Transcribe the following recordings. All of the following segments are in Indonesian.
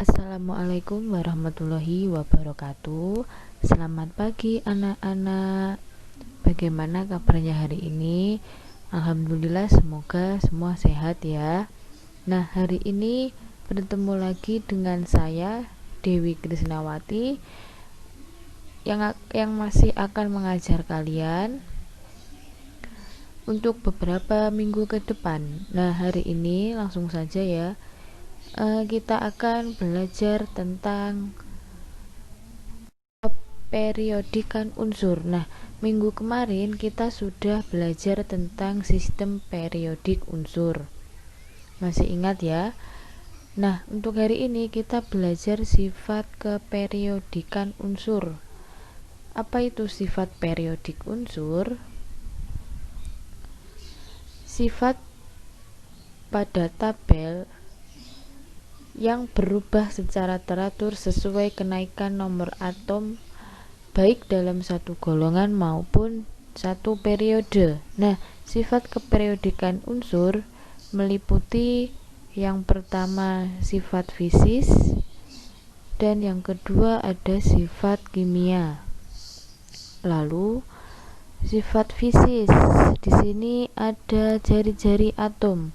Assalamualaikum warahmatullahi wabarakatuh. Selamat pagi anak-anak. Bagaimana kabarnya hari ini? Alhamdulillah, semoga semua sehat ya. Nah, hari ini bertemu lagi dengan saya Dewi Krisnawati yang masih akan mengajar kalian untuk beberapa minggu ke depan. Nah, hari ini langsung saja ya. Kita akan belajar tentang periodikan unsur. Nah, minggu kemarin kita sudah belajar tentang sistem periodik unsur. Masih ingat ya? Nah, untuk hari ini kita belajar sifat keperiodikan unsur. Apa itu sifat periodik unsur? Sifat pada tabel yang berubah secara teratur sesuai kenaikan nomor atom baik dalam satu golongan maupun satu periode. Nah, sifat keperiodikan unsur meliputi yang pertama sifat fisis dan yang kedua ada sifat kimia. Lalu sifat fisis di sini ada jari-jari atom.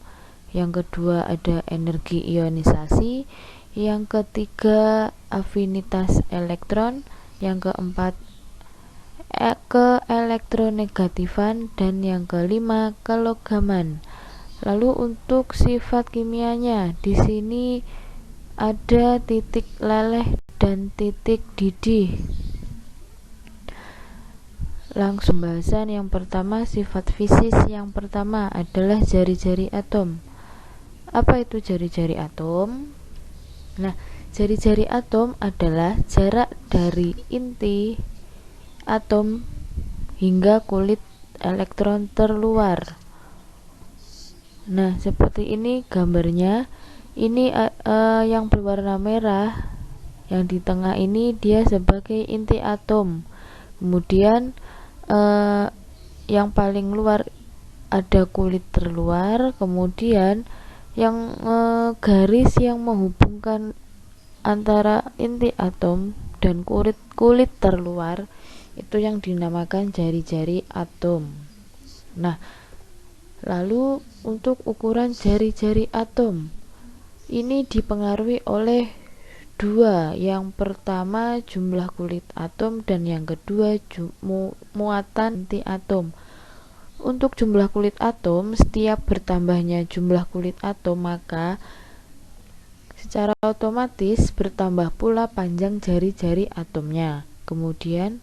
Yang kedua ada energi ionisasi, yang ketiga afinitas elektron, yang keempat keelektronegatifan, dan yang kelima kelogaman. Lalu untuk sifat kimianya di sini ada titik leleh dan titik didih. Langsung bahasan yang pertama, sifat fisis yang pertama adalah jari-jari atom. Apa itu jari-jari atom? Nah, jari-jari atom adalah jarak dari inti atom hingga kulit elektron terluar. Nah, seperti ini gambarnya. Ini yang berwarna merah, yang di tengah ini dia sebagai inti atom. Kemudian yang paling luar ada kulit terluar, kemudian yang garis yang menghubungkan antara inti atom dan kulit terluar itu yang dinamakan jari-jari atom. Nah, lalu untuk ukuran jari-jari atom ini dipengaruhi oleh dua, yang pertama jumlah kulit atom dan yang kedua muatan inti atom. Untuk jumlah kulit atom, setiap bertambahnya jumlah kulit atom maka secara otomatis bertambah pula panjang jari-jari atomnya. Kemudian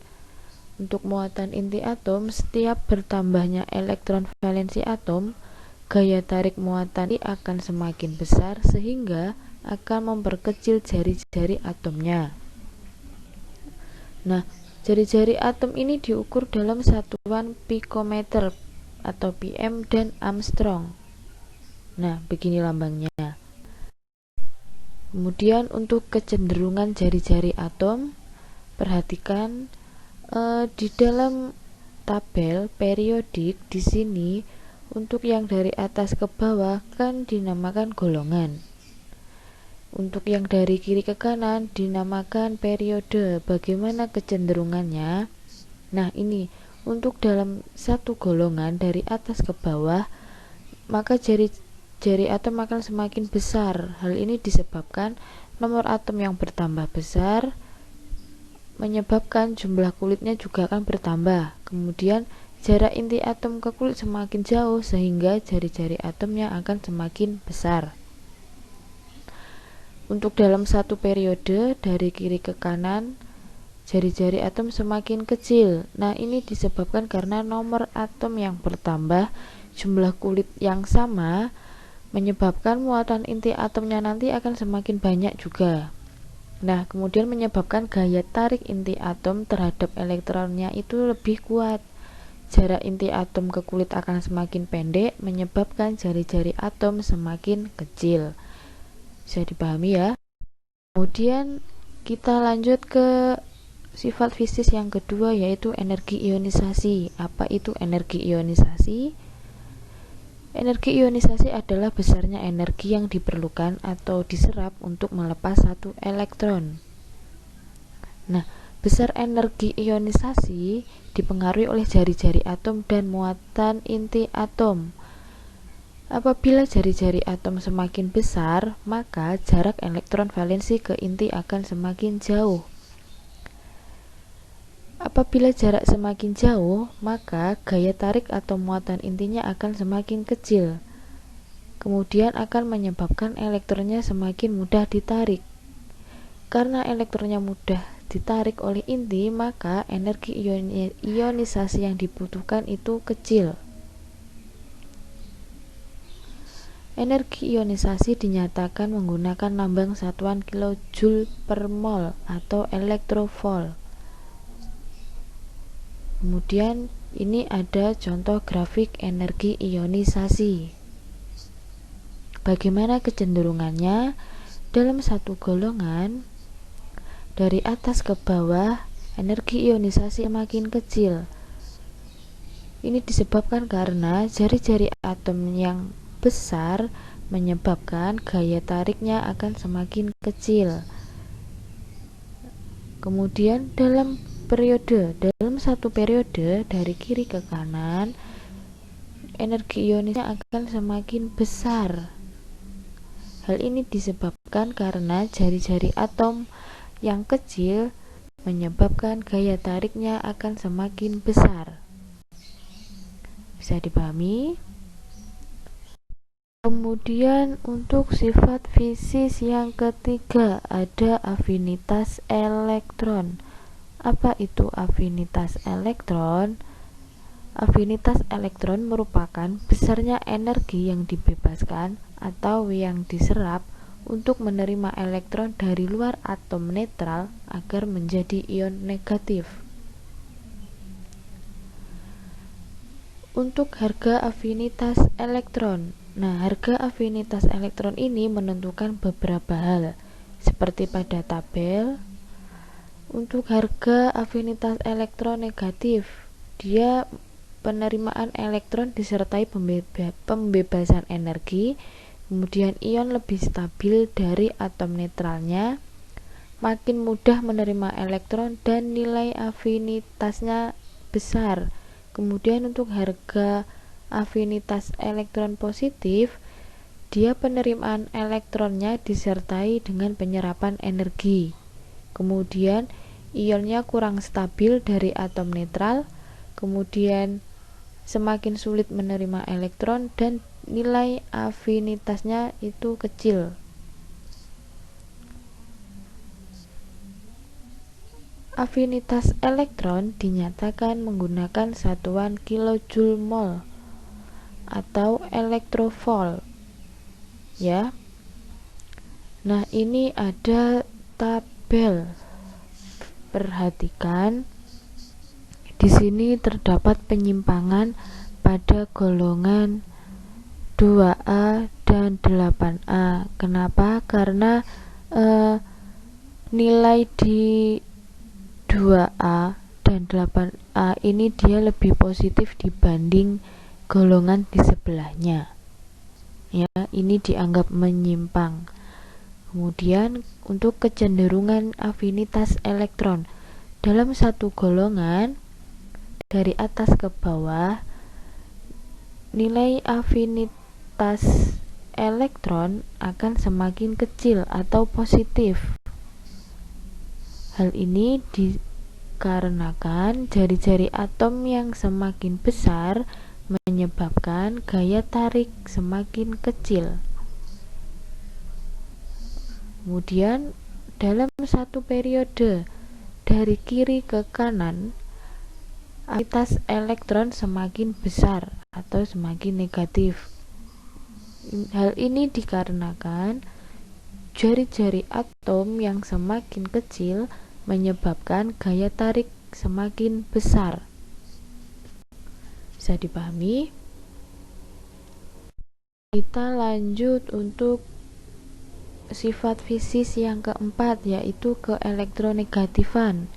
untuk muatan inti atom, setiap bertambahnya elektron valensi atom, gaya tarik muatan ini akan semakin besar sehingga akan memperkecil jari-jari atomnya. Nah, jari-jari atom ini diukur dalam satuan pikometer atau pm dan Armstrong. Nah, begini lambangnya. Kemudian untuk kecenderungan jari-jari atom, perhatikan di dalam tabel periodik di sini untuk yang dari atas ke bawah kan dinamakan golongan. Untuk yang dari kiri ke kanan dinamakan periode. Bagaimana kecenderungannya? Nah, ini untuk dalam satu golongan dari atas ke bawah, maka jari-jari atom akan semakin besar. Hal ini disebabkan nomor atom yang bertambah besar menyebabkan jumlah kulitnya juga akan bertambah. Kemudian jarak inti atom ke kulit semakin jauh sehingga jari-jari atomnya akan semakin besar. Untuk dalam satu periode dari kiri ke kanan, jari-jari atom semakin kecil. Nah, ini disebabkan karena nomor atom yang bertambah, jumlah kulit yang sama, menyebabkan muatan inti atomnya nanti akan semakin banyak juga. Nah, kemudian menyebabkan gaya tarik inti atom terhadap elektronnya itu lebih kuat. Jarak inti atom ke kulit akan semakin pendek, menyebabkan jari-jari atom semakin kecil. Bisa dipahami ya? Kemudian kita lanjut ke sifat fisis yang kedua, yaitu energi ionisasi. Apa itu energi ionisasi? Energi ionisasi adalah besarnya energi yang diperlukan atau diserap untuk melepas satu elektron. Nah, besar energi ionisasi dipengaruhi oleh jari-jari atom dan muatan inti atom. Apabila jari-jari atom semakin besar, maka jarak elektron valensi ke inti akan semakin jauh. Apabila jarak semakin jauh, maka gaya tarik atau muatan intinya akan semakin kecil. Kemudian akan menyebabkan elektronnya semakin mudah ditarik. Karena elektronnya mudah ditarik oleh inti, maka energi ionisasi yang dibutuhkan itu kecil. Energi ionisasi dinyatakan menggunakan lambang satuan kilojoule per mol atau elektrovolt. Kemudian ini ada contoh grafik energi ionisasi. Bagaimana kecenderungannya? Dalam satu golongan, dari atas ke bawah, energi ionisasi semakin kecil. Ini disebabkan karena jari-jari atom yang besar menyebabkan gaya tariknya akan semakin kecil. Kemudian dalam satu periode dari kiri ke kanan, energi ionisasi akan semakin besar. Hal ini disebabkan karena jari-jari atom yang kecil menyebabkan gaya tariknya akan semakin besar. Bisa dipahami? Kemudian untuk sifat fisis yang ketiga ada afinitas elektron. Apa itu afinitas elektron? Afinitas elektron merupakan besarnya energi yang dibebaskan atau yang diserap untuk menerima elektron dari luar atom netral agar menjadi ion negatif. Untuk harga afinitas elektron. Nah, harga afinitas elektron ini menentukan beberapa hal, seperti pada tabel. Untuk harga afinitas elektron negatif, dia penerimaan elektron disertai pembebasan energi, kemudian ion lebih stabil dari atom netralnya, makin mudah menerima elektron dan nilai afinitasnya besar. Kemudian untuk harga afinitas elektron positif, dia penerimaan elektronnya disertai dengan penyerapan energi. Kemudian ionnya kurang stabil dari atom netral, kemudian semakin sulit menerima elektron dan nilai afinitasnya itu kecil. Afinitas elektron dinyatakan menggunakan satuan kilojoule mol atau elektrovolt. Ya. Nah, ini ada tabel. Perhatikan, di sini terdapat penyimpangan pada golongan 2A dan 8A. Kenapa? Karena nilai di 2A dan 8A ini dia lebih positif dibanding golongan di sebelahnya. Ya, ini dianggap menyimpang. Kemudian untuk kecenderungan afinitas elektron dalam satu golongan dari atas ke bawah, nilai afinitas elektron akan semakin kecil atau positif. Hal ini dikarenakan jari-jari atom yang semakin besar menyebabkan gaya tarik semakin kecil. Kemudian dalam satu periode dari kiri ke kanan, afinitas elektron semakin besar atau semakin negatif. Hal ini dikarenakan jari-jari atom yang semakin kecil menyebabkan gaya tarik semakin besar. Bisa dipahami? Kita lanjut untuk sifat fisis yang keempat, yaitu keelektronegatifan.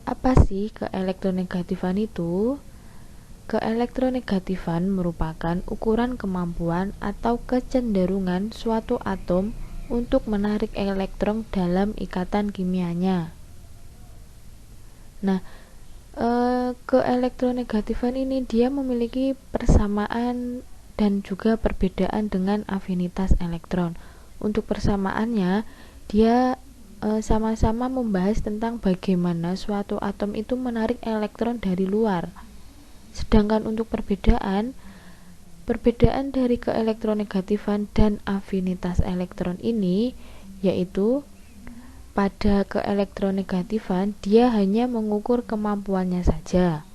Apa sih keelektronegatifan itu? keelektronegatifan merupakan ukuran kemampuan atau kecenderungan suatu atom untuk menarik elektron dalam ikatan kimianya. Nah, keelektronegatifan ini dia memiliki persamaan dan juga perbedaan dengan afinitas elektron. Untuk persamaannya, dia sama-sama membahas tentang bagaimana suatu atom itu menarik elektron dari luar. Sedangkan untuk perbedaan dari keelektronegatifan dan afinitas elektron ini, yaitu pada keelektronegatifan dia hanya mengukur kemampuannya saja.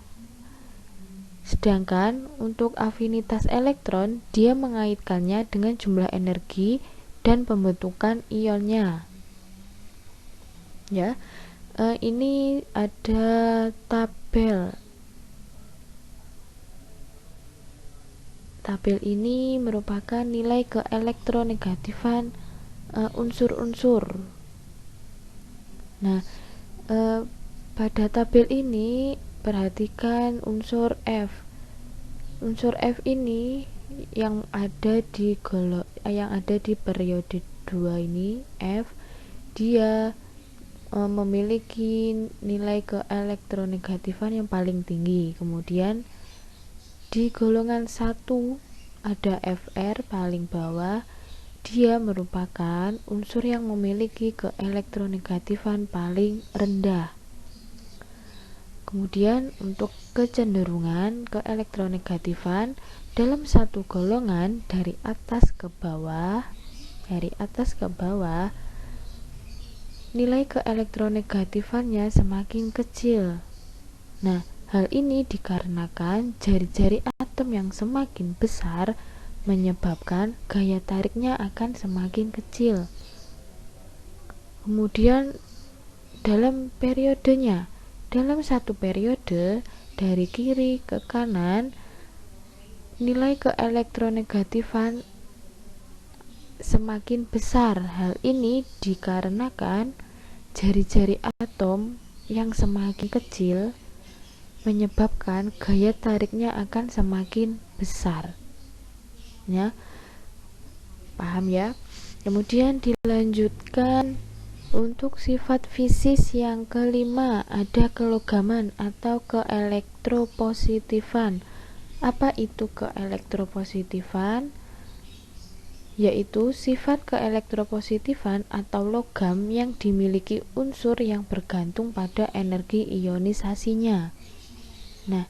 Sedangkan untuk afinitas elektron dia mengaitkannya dengan jumlah energi dan pembentukan ionnya. Ya, ini ada tabel. Tabel ini merupakan nilai keelektronegatifan unsur-unsur. Nah, pada tabel ini perhatikan unsur F. Unsur F ini yang ada di periode 2 ini, F, dia memiliki nilai keelektronegatifan yang paling tinggi. Kemudian di golongan 1 ada Fr paling bawah. Dia merupakan unsur yang memiliki keelektronegatifan paling rendah. Kemudian untuk kecenderungan keelektronegatifan dalam satu golongan dari atas ke bawah, nilai keelektronegatifannya semakin kecil. Nah, hal ini dikarenakan jari-jari atom yang semakin besar menyebabkan gaya tariknya akan semakin kecil. Kemudian dalam periodenya, dalam satu periode dari kiri ke kanan, nilai keelektronegatifan semakin besar. Hal ini dikarenakan jari-jari atom yang semakin kecil menyebabkan gaya tariknya akan semakin besar. Ya, paham ya? Kemudian dilanjutkan untuk sifat fisis yang kelima, ada kelogaman atau keelektropositifan. Apa itu keelektropositifan? Yaitu sifat keelektropositifan atau logam yang dimiliki unsur yang bergantung pada energi ionisasinya. Nah,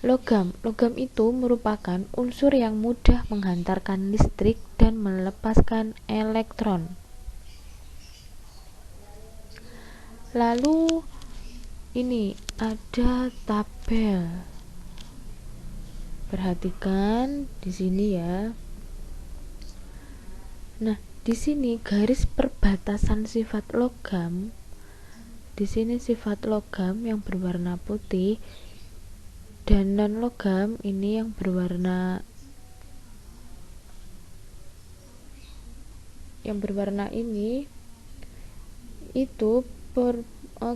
logam itu merupakan unsur yang mudah menghantarkan listrik dan melepaskan elektron. Lalu ini ada tabel. Perhatikan di sini ya. Nah, di sini garis perbatasan sifat logam. Di sini sifat logam yang berwarna putih dan non logam ini yang berwarna ini itu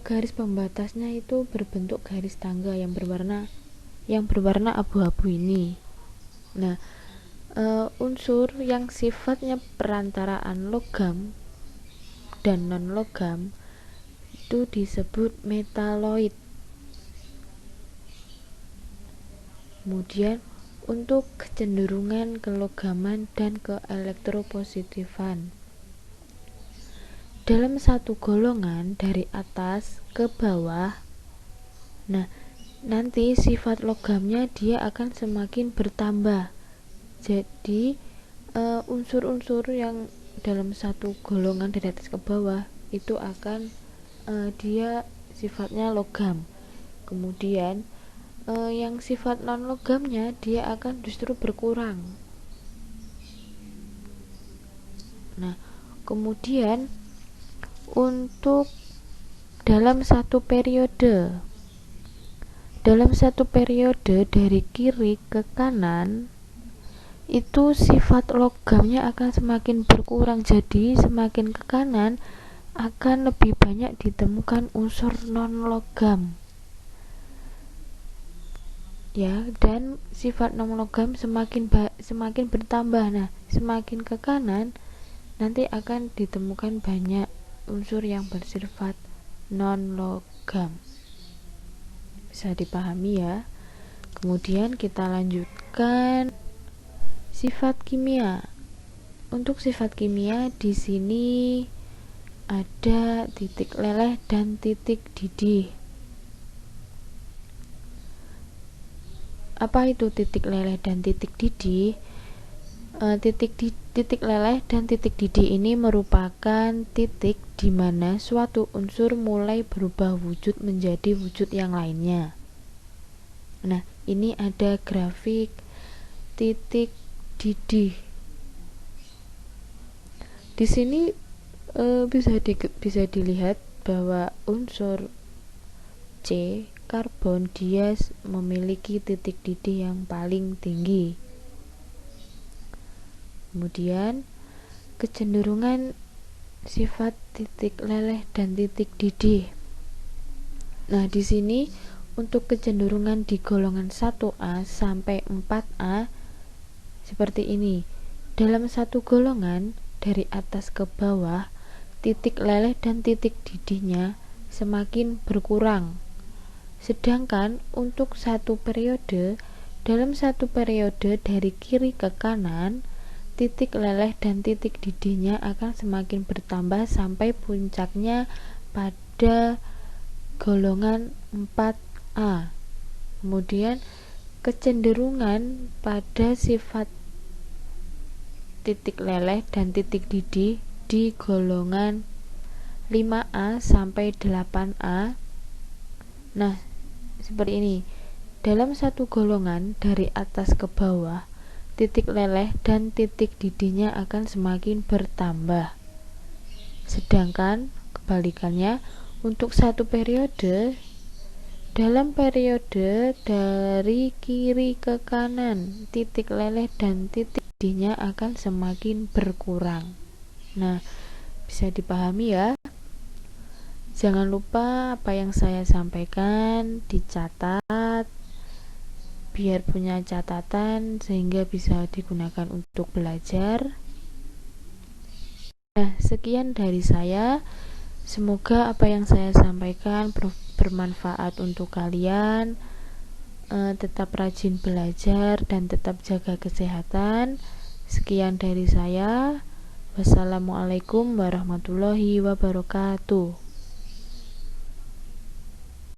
garis pembatasnya itu berbentuk garis tangga yang berwarna abu-abu ini. Nah, unsur yang sifatnya perantaraan logam dan non logam itu disebut metaloid. Kemudian untuk kecenderungan kelogaman dan keelektropositifan dalam satu golongan dari atas ke bawah, nah nanti sifat logamnya dia akan semakin bertambah. Jadi unsur-unsur yang dalam satu golongan dari atas ke bawah itu akan dia sifatnya logam. Kemudian yang sifat non logamnya dia akan justru berkurang. Nah, kemudian untuk dalam satu periode dari kiri ke kanan itu sifat logamnya akan semakin berkurang. Jadi semakin ke kanan akan lebih banyak ditemukan unsur non logam. ya, dan sifat non logam semakin bertambah. Nah, semakin ke kanan nanti akan ditemukan banyak unsur yang bersifat non logam. Bisa dipahami ya. Kemudian kita lanjutkan sifat kimia. Untuk sifat kimia di sini ada titik leleh dan titik didih. Apa itu titik leleh dan titik didih? Titik leleh dan titik didih ini merupakan titik di mana suatu unsur mulai berubah wujud menjadi wujud yang lainnya. Nah, ini ada grafik titik didih. Di sini bisa dilihat bahwa unsur C, karbon, dia memiliki titik didih yang paling tinggi. Kemudian kecenderungan sifat titik leleh dan titik didih. Nah, di sini untuk kecenderungan di golongan 1A sampai 4A seperti ini. Dalam satu golongan dari atas ke bawah, titik leleh dan titik didihnya semakin berkurang. Sedangkan untuk dalam satu periode dari kiri ke kanan, titik leleh dan titik didihnya akan semakin bertambah sampai puncaknya pada golongan 4A. Kemudian kecenderungan pada sifat titik leleh dan titik didih di golongan 5A sampai 8A. Nah, seperti ini. Dalam satu golongan dari atas ke bawah, titik leleh dan titik didihnya akan semakin bertambah. Sedangkan kebalikannya, untuk satu periode, dalam periode dari kiri ke kanan, titik leleh dan titik didihnya akan semakin berkurang. Nah, bisa dipahami ya. Jangan lupa apa yang saya sampaikan dicatat biar punya catatan sehingga bisa digunakan untuk belajar. Nah, sekian dari saya. Semoga apa yang saya sampaikan bermanfaat untuk kalian. Tetap rajin belajar dan tetap jaga kesehatan. Sekian dari saya. Wassalamualaikum warahmatullahi wabarakatuh.